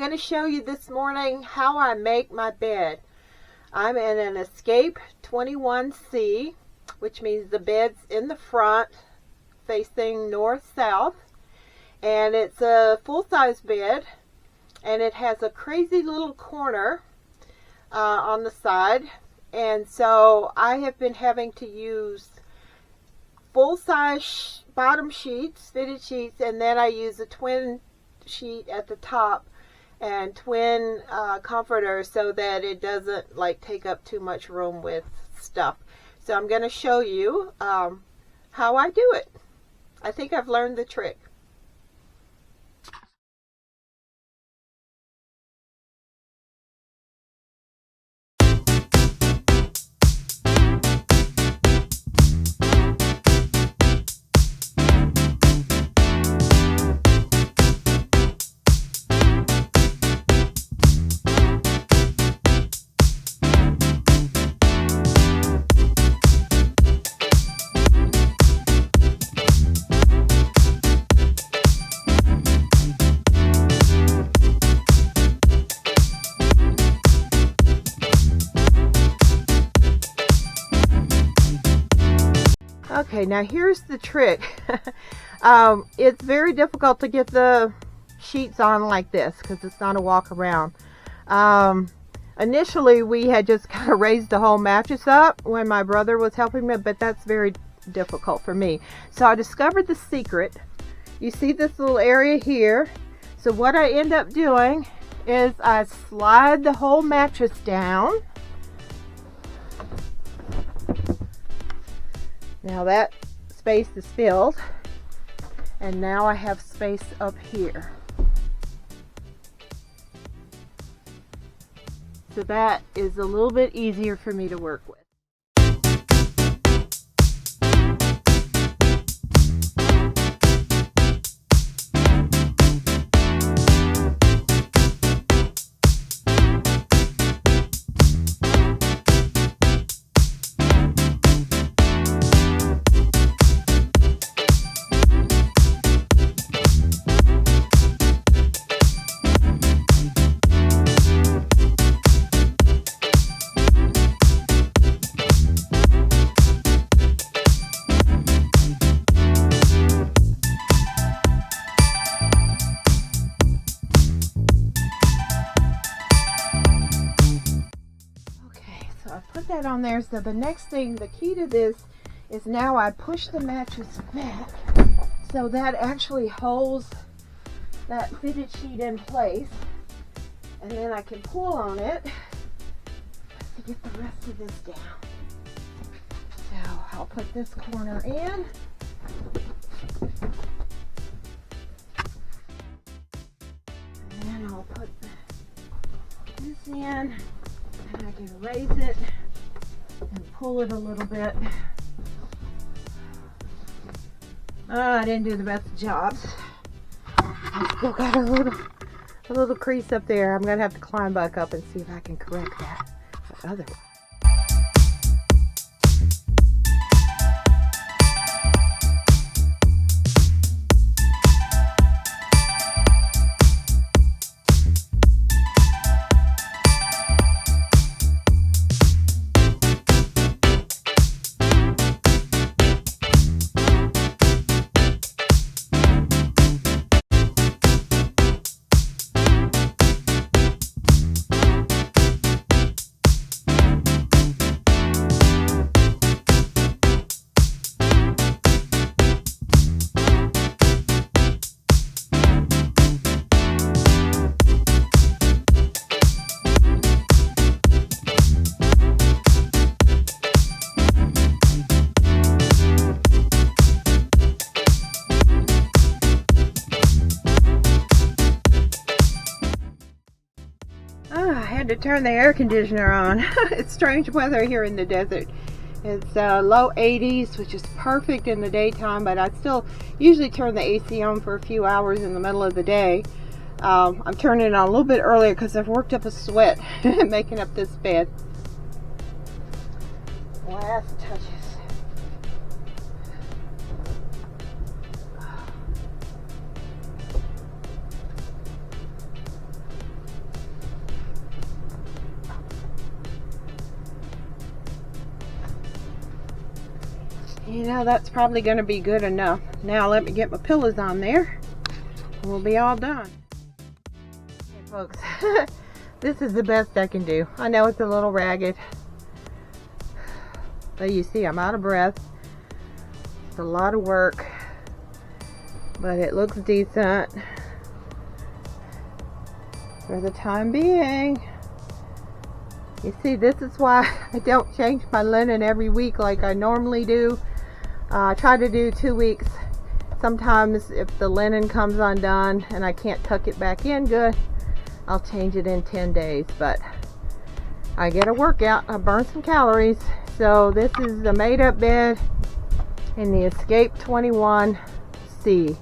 going to show you this morning how I make my bed. I'm in an Escape 21C, which means the bed's in the front facing north-south, and it's a full-size bed, and it has a crazy little corner on the side, and so I have been having to use full-size bottom sheets, fitted sheets, and then I use a twin sheet at the top and twin comforters so that it doesn't like take up too much room with stuff. So I'm going to show you how I do it. I think I've learned the trick. Okay, now here's the trick. It's very difficult to get the sheets on like this because it's not a walk around. Initially we had just kind of raised the whole mattress up when my brother was helping me, but that's very difficult for me. So I discovered the secret. You see this little area here. So what I end up doing is I slide the whole mattress down. Now that space is filled, and now I have space up here. So that is a little bit easier for me to work with. I put that on there. So the next thing, the key to this is now I push the mattress back so that actually holds that fitted sheet in place, and then I can pull on it to get the rest of this down. So I'll put this corner in. And then I'll put this in. And I can raise it and pull it a little bit. I didn't do the best of jobs. I still got a little crease up there. I'm gonna have to climb back up and see if I can correct that. But otherwise. I had to turn the air conditioner on. It's strange weather here in the desert. It's low 80s, which is perfect in the daytime, but I still usually turn the AC on for a few hours in the middle of the day. I'm turning it on a little bit earlier because I've worked up a sweat making up this bed. Last touches. You know, that's probably going to be good enough. Now let me get my pillows on there. We'll be all done. Okay, folks, this is the best I can do. I know it's a little ragged, but you see I'm out of breath. It's a lot of work, but it looks decent for the time being. You see, this is why I don't change my linen every week like I normally do. I try to do 2 weeks. Sometimes if the linen comes undone and I can't tuck it back in good, I'll change it in 10 days. But I get a workout, I burn some calories. So this is the made up bed in the Escape 21C.